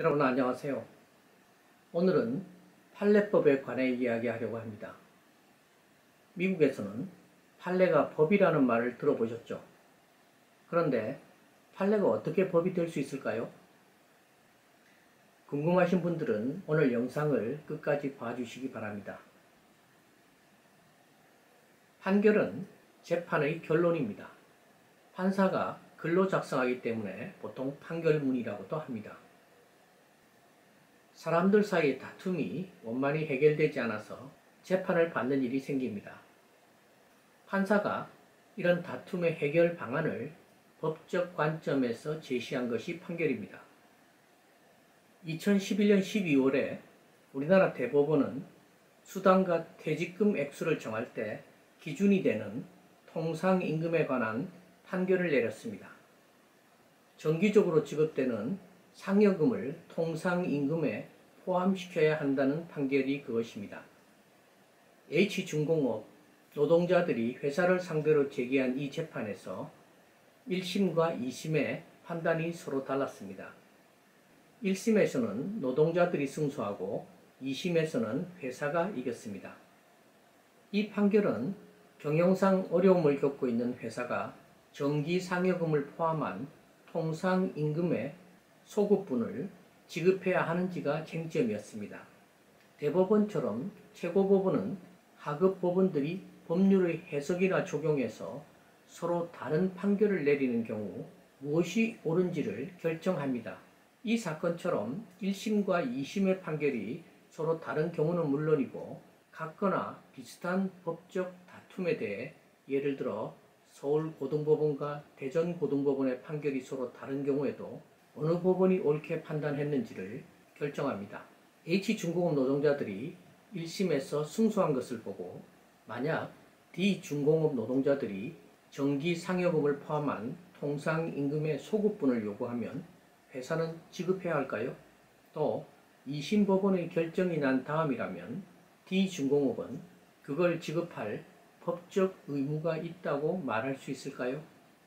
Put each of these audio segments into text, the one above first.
여러분 안녕하세요. 오늘은 판례법에 관해 이야기하려고 합니다. 미국에서는 판례가 법이라는 말을 들어보셨죠? 그런데 판례가 어떻게 법이 될 수 있을까요? 궁금하신 분들은 오늘 영상을 끝까지 봐주시기 바랍니다. 판결은 재판의 결론입니다. 판사가 글로 작성하기 때문에 보통 판결문이라고도 합니다. 사람들 사이의 다툼이 원만히 해결되지 않아서 재판을 받는 일이 생깁니다. 판사가 이런 다툼의 해결 방안을 법적 관점에서 제시한 것이 판결입니다. 2011년 12월에 우리나라 대법원은 수당과 퇴직금 액수를 정할 때 기준이 되는 통상임금에 관한 판결을 내렸습니다. 정기적으로 지급되는 상여금을 통상임금에 포함시켜야 한다는 판결이 그것입니다. H중공업 노동자들이 회사를 상대로 제기한 이 재판에서 1심과 2심의 판단이 서로 달랐습니다. 1심에서는 노동자들이 승소하고 2심에서는 회사가 이겼습니다. 이 판결은 경영상 어려움을 겪고 있는 회사가 정기 상여금을 포함한 통상임금의 소급분을 지급해야 하는지가 쟁점이었습니다. 대법원처럼 최고법원은 하급 법원들이 법률의 해석이나 적용에서 서로 다른 판결을 내리는 경우 무엇이 옳은지를 결정합니다. 이 사건처럼 1심과 2심의 판결이 서로 다른 경우는 물론이고 같거나 비슷한 법적 다툼에 대해 예를 들어 서울고등법원과 대전고등법원의 판결이 서로 다른 경우에도 어느 법원이 옳게 판단했는지를 결정합니다. H중공업 노동자들이 1심에서 승소한 것을 보고 만약 D중공업 노동자들이 정기 상여금을 포함한 통상임금의 소급분을 요구하면 회사는 지급해야 할까요? 또 2심 법원의 결정이 난 다음이라면 D중공업은 그걸 지급할 법적 의무가 있다고 말할 수 있을까요?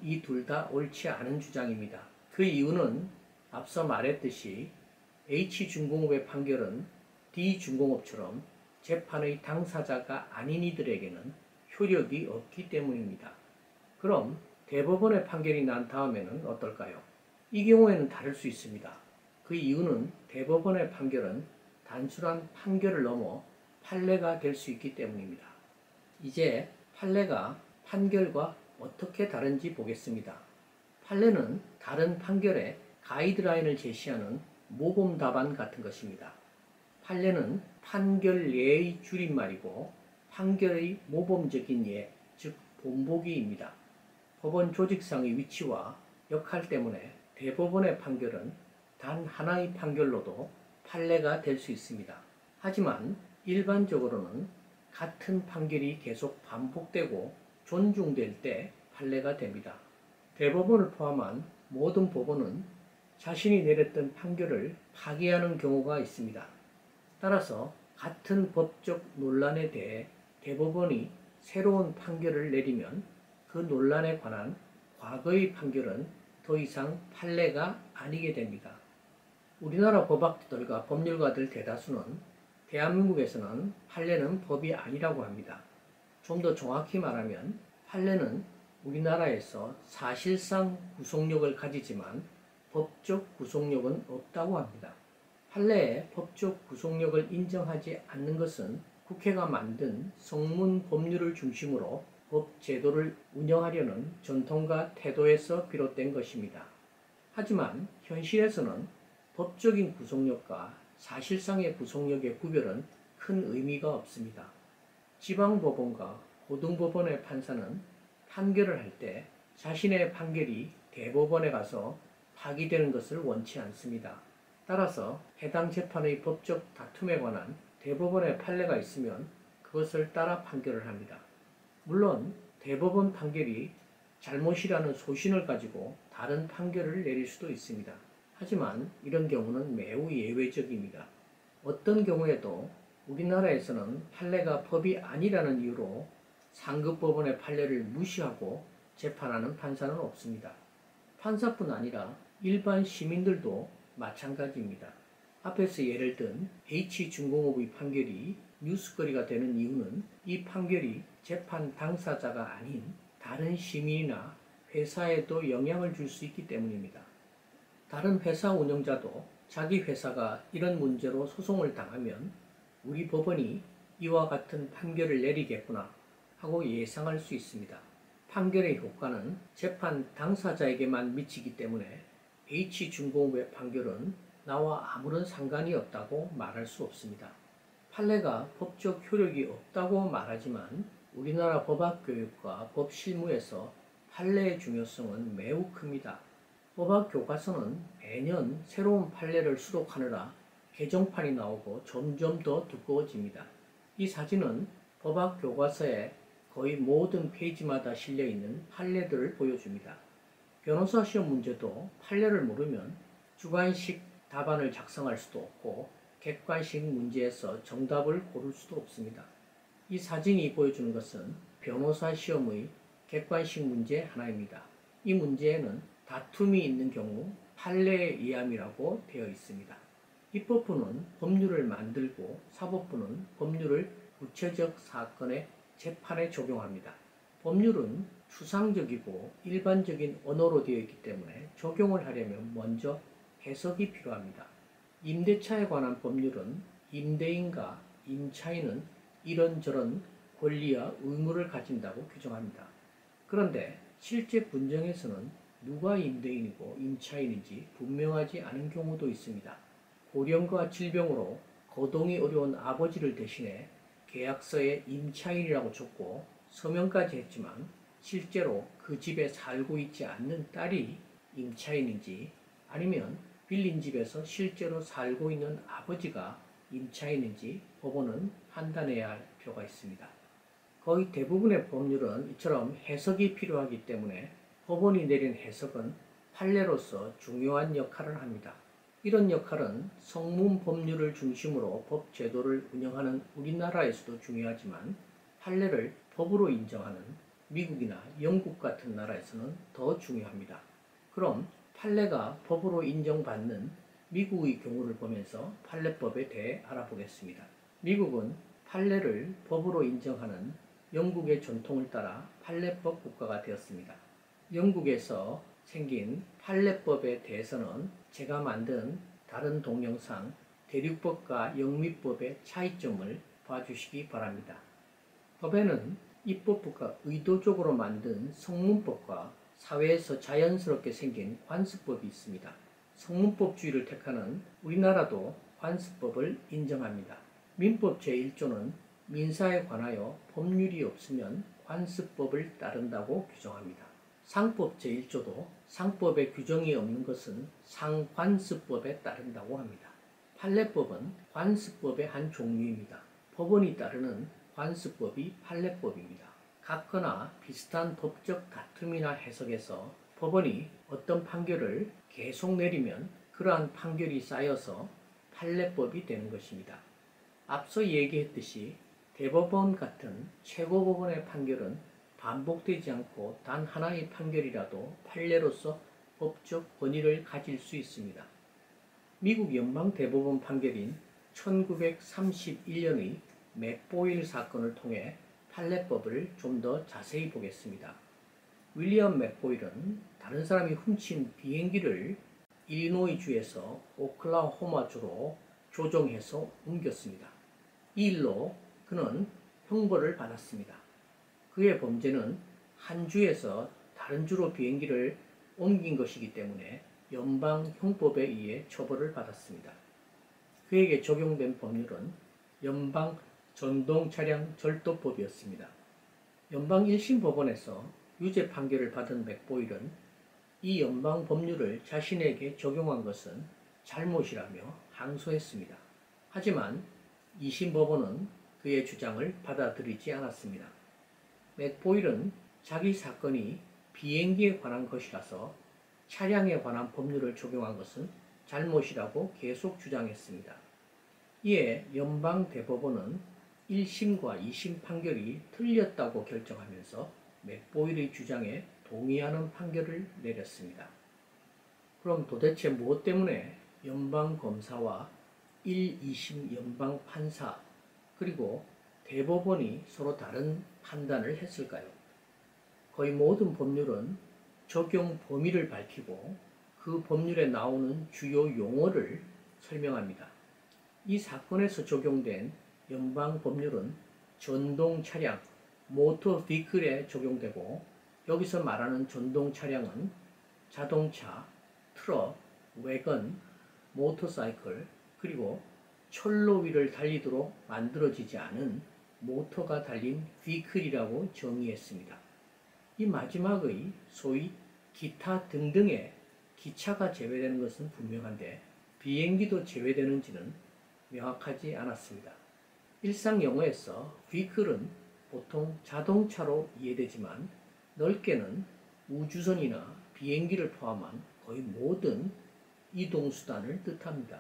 이 둘 다 옳지 않은 주장입니다. 그 이유는 앞서 말했듯이 H중공업의 판결은 D중공업처럼 재판의 당사자가 아닌 이들에게는 효력이 없기 때문입니다. 그럼 대법원의 판결이 난 다음에는 어떨까요? 이 경우에는 다를 수 있습니다. 그 이유는 대법원의 판결은 단순한 판결을 넘어 판례가 될 수 있기 때문입니다. 이제 판례가 판결과 어떻게 다른지 보겠습니다. 판례는 다른 판결에 가이드라인을 제시하는 모범 답안 같은 것입니다. 판례는 판결예의 줄임말이고 판결의 모범적인 예, 즉 본보기입니다. 법원 조직상의 위치와 역할 때문에 대법원의 판결은 단 하나의 판결로도 판례가 될 수 있습니다. 하지만 일반적으로는 같은 판결이 계속 반복되고 존중될 때 판례가 됩니다. 대법원을 포함한 모든 법원은 자신이 내렸던 판결을 파기하는 경우가 있습니다. 따라서 같은 법적 논란에 대해 대법원이 새로운 판결을 내리면 그 논란에 관한 과거의 판결은 더 이상 판례가 아니게 됩니다. 우리나라 법학자들과 법률가들 대다수는 대한민국에서는 판례는 법이 아니라고 합니다. 좀 더 정확히 말하면 판례는 우리나라에서 사실상 구속력을 가지지만 법적 구속력은 없다고 합니다. 판례의 법적 구속력을 인정하지 않는 것은 국회가 만든 성문 법률을 중심으로 법 제도를 운영하려는 전통과 태도에서 비롯된 것입니다. 하지만 현실에서는 법적인 구속력과 사실상의 구속력의 구별은 큰 의미가 없습니다. 지방법원과 고등법원의 판사는 판결을 할 때 자신의 판결이 대법원에 가서 파기되는 것을 원치 않습니다. 따라서 해당 재판의 법적 다툼에 관한 대법원의 판례가 있으면 그것을 따라 판결을 합니다. 물론 대법원 판결이 잘못이라는 소신을 가지고 다른 판결을 내릴 수도 있습니다. 하지만 이런 경우는 매우 예외적입니다. 어떤 경우에도 우리나라에서는 판례가 법이 아니라는 이유로 상급법원의 판례를 무시하고 재판하는 판사는 없습니다. 판사뿐 아니라 일반 시민들도 마찬가지입니다. 앞에서 예를 든 H중공업의 판결이 뉴스거리가 되는 이유는 이 판결이 재판 당사자가 아닌 다른 시민이나 회사에도 영향을 줄 수 있기 때문입니다. 다른 회사 운영자도 자기 회사가 이런 문제로 소송을 당하면 우리 법원이 이와 같은 판결을 내리겠구나 하고 예상할 수 있습니다. 판결의 효과는 재판 당사자에게만 미치기 때문에 H중공업의 판결은 나와 아무런 상관이 없다고 말할 수 없습니다. 판례가 법적 효력이 없다고 말하지만 우리나라 법학교육과 법실무에서 판례의 중요성은 매우 큽니다. 법학교과서는 매년 새로운 판례를 수록하느라 개정판이 나오고 점점 더 두꺼워집니다. 이 사진은 법학교과서의 거의 모든 페이지마다 실려있는 판례들을 보여줍니다. 변호사 시험 문제도 판례를 모르면 주관식 답안을 작성할 수도 없고 객관식 문제에서 정답을 고를 수도 없습니다. 이 사진이 보여주는 것은 변호사 시험의 객관식 문제 하나입니다. 이 문제에는 다툼이 있는 경우 판례에 의함이라고 되어 있습니다. 입법부는 법률을 만들고 사법부는 법률을 구체적 사건의 재판에 적용합니다. 법률은 추상적이고 일반적인 언어로 되어 있기 때문에 적용을 하려면 먼저 해석이 필요합니다. 임대차에 관한 법률은 임대인과 임차인은 이런저런 권리와 의무를 가진다고 규정합니다. 그런데 실제 분쟁에서는 누가 임대인이고 임차인인지 분명하지 않은 경우도 있습니다. 고령과 질병으로 거동이 어려운 아버지를 대신해 계약서에 임차인이라고 적고 서명까지 했지만 실제로 그 집에 살고 있지 않는 딸이 임차인인지 아니면 빌린 집에서 실제로 살고 있는 아버지가 임차인인지 법원은 판단해야 할 필요가 있습니다. 거의 대부분의 법률은 이처럼 해석이 필요하기 때문에 법원이 내린 해석은 판례로서 중요한 역할을 합니다. 이런 역할은 성문 법률을 중심으로 법 제도를 운영하는 우리나라에서도 중요하지만 판례를 법으로 인정하는 미국이나 영국 같은 나라에서는 더 중요합니다. 그럼 판례가 법으로 인정받는 미국의 경우를 보면서 판례법에 대해 알아보겠습니다. 미국은 판례를 법으로 인정하는 영국의 전통을 따라 판례법 국가가 되었습니다. 영국에서 생긴 판례법에 대해서는 제가 만든 다른 동영상 대륙법과 영미법의 차이점을 봐주시기 바랍니다. 법에는 입법부가 의도적으로 만든 성문법과 사회에서 자연스럽게 생긴 관습법이 있습니다. 성문법주의를 택하는 우리나라도 관습법을 인정합니다. 민법 제1조는 민사에 관하여 법률이 없으면 관습법을 따른다고 규정합니다. 상법 제1조도 상법에 규정이 없는 것은 상관습법에 따른다고 합니다. 판례법은 관습법의 한 종류입니다. 법원이 따르는 관습법이 판례법입니다. 같거나 비슷한 법적 다툼이나 해석에서 법원이 어떤 판결을 계속 내리면 그러한 판결이 쌓여서 판례법이 되는 것입니다. 앞서 얘기했듯이 대법원 같은 최고법원의 판결은 반복되지 않고 단 하나의 판결이라도 판례로서 법적 권위를 가질 수 있습니다. 미국 연방대법원 판결인 1931년의 맥보일 사건을 통해 판례법을 좀 더 자세히 보겠습니다. 윌리엄 맥보일은 다른 사람이 훔친 비행기를 일리노이주에서 오클라호마주로 조종해서 옮겼습니다. 이 일로 그는 형벌을 받았습니다. 그의 범죄는 한 주에서 다른 주로 비행기를 옮긴 것이기 때문에 연방형법에 의해 처벌을 받았습니다. 그에게 적용된 법률은 연방 전동차량 절도법이었습니다. 연방 1심 법원에서 유죄 판결을 받은 맥보일은 이 연방 법률을 자신에게 적용한 것은 잘못이라며 항소했습니다. 하지만 2심 법원은 그의 주장을 받아들이지 않았습니다. 맥보일은 자기 사건이 비행기에 관한 것이라서 차량에 관한 법률을 적용한 것은 잘못이라고 계속 주장했습니다. 이에 연방대법원은 1심과 2심 판결이 틀렸다고 결정하면서 맥보일의 주장에 동의하는 판결을 내렸습니다. 그럼 도대체 무엇 때문에 연방검사와 1, 2심 연방판사 그리고 대법원이 서로 다른 판단을 했을까요? 거의 모든 법률은 적용 범위를 밝히고 그 법률에 나오는 주요 용어를 설명합니다. 이 사건에서 적용된 연방 법률은 전동 차량, 모터 비클에 적용되고 여기서 말하는 전동 차량은 자동차, 트럭, 외건, 모터사이클 그리고 철로 위를 달리도록 만들어지지 않은 모터가 달린 비클이라고 정의했습니다. 이 마지막의 소위 기타 등등의 기차가 제외되는 것은 분명한데 비행기도 제외되는지는 명확하지 않았습니다. 일상 용어에서 vehicle은 보통 자동차로 이해되지만 넓게는 우주선이나 비행기를 포함한 거의 모든 이동수단을 뜻합니다.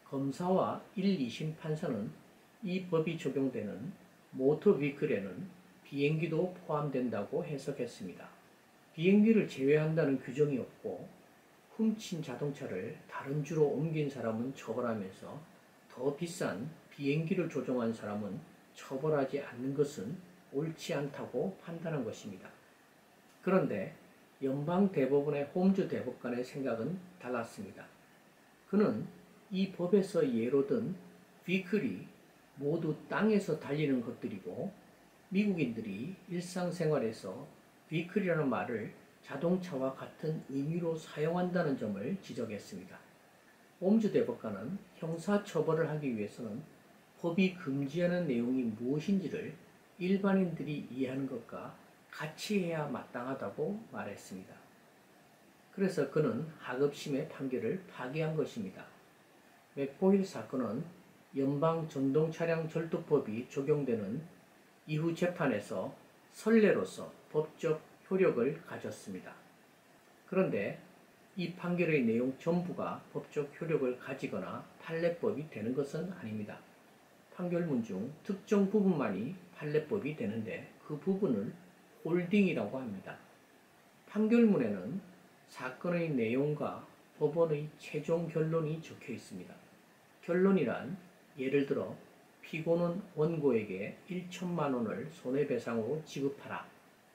검사와 1, 2심 판사는 이 법이 적용되는 모터 비클에는 비행기도 포함된다고 해석했습니다. 비행기를 제외한다는 규정이 없고 훔친 자동차를 다른 주로 옮긴 사람은 처벌하면서 더 비싼 비행기를 조종한 사람은 처벌하지 않는 것은 옳지 않다고 판단한 것입니다. 그런데 연방대법원의 홈즈 대법관의 생각은 달랐습니다. 그는 이 법에서 예로 든 비클이 모두 땅에서 달리는 것들이고 미국인들이 일상생활에서 비클이라는 말을 자동차와 같은 의미로 사용한다는 점을 지적했습니다. 홈즈 대법관은 형사처벌을 하기 위해서는 법이 금지하는 내용이 무엇인지를 일반인들이 이해하는 것과 같이 해야 마땅하다고 말했습니다. 그래서 그는 하급심의 판결을 파기한 것입니다. 맥보일 사건은 연방 전동차량 절도법이 적용되는 이후 재판에서 선례로서 법적 효력을 가졌습니다. 그런데 이 판결의 내용 전부가 법적 효력을 가지거나 판례법이 되는 것은 아닙니다. 판결문 중 특정 부분만이 판례법이 되는데 그 부분을 홀딩이라고 합니다. 판결문에는 사건의 내용과 법원의 최종 결론이 적혀 있습니다. 결론이란 예를 들어 피고는 원고에게 1천만 원을 손해배상으로 지급하라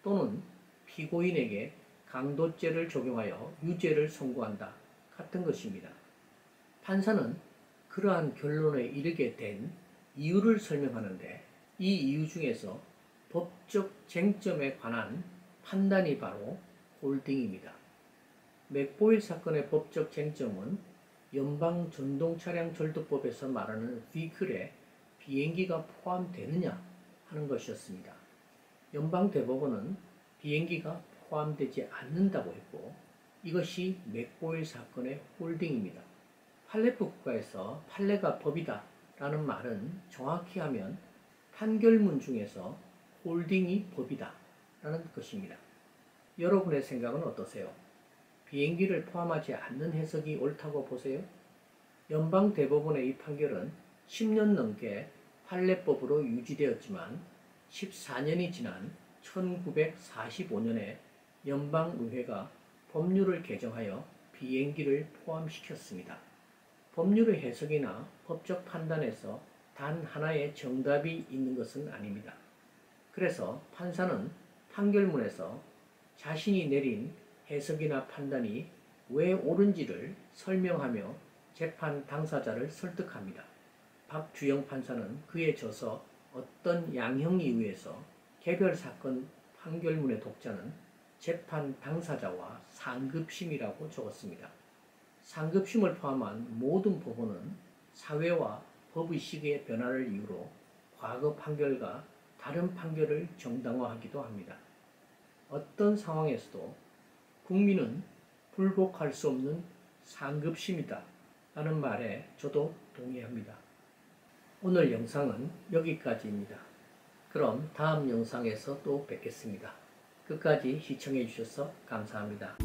또는 피고인에게 강도죄를 적용하여 유죄를 선고한다 같은 것입니다. 판사는 그러한 결론에 이르게 된 이유를 설명하는데 이 이유 중에서 법적 쟁점에 관한 판단이 바로 홀딩입니다. 맥보일 사건의 법적 쟁점은 연방 전동차량 절도법에서 말하는 vehicle에 비행기가 포함되느냐 하는 것이었습니다. 연방 대법원은 비행기가 포함되지 않는다고 했고 이것이 맥보일 사건의 홀딩입니다. 판례법 국가에서 판례가 법이다 라는 말은 정확히 하면 판결문 중에서 홀딩이 법이다 라는 것입니다. 여러분의 생각은 어떠세요? 비행기를 포함하지 않는 해석이 옳다고 보세요? 연방 대법원의 이 판결은 10년 넘게 판례법으로 유지되었지만 14년이 지난 1945년에 연방의회가 법률을 개정하여 비행기를 포함시켰습니다. 법률의 해석이나 법적 판단에서 단 하나의 정답이 있는 것은 아닙니다. 그래서 판사는 판결문에서 자신이 내린 해석이나 판단이 왜 옳은지를 설명하며 재판 당사자를 설득합니다. 박주영 판사는 그에 져서 어떤 양형에 의해서 개별 사건 판결문의 독자는 재판 당사자와 상급심이라고 적었습니다. 상급심을 포함한 모든 법원은 사회와 법의식의 변화를 이유로 과거 판결과 다른 판결을 정당화하기도 합니다. 어떤 상황에서도 국민은 불복할 수 없는 상급심이다 라는 말에 저도 동의합니다. 오늘 영상은 여기까지입니다. 그럼 다음 영상에서 또 뵙겠습니다. 끝까지 시청해 주셔서 감사합니다.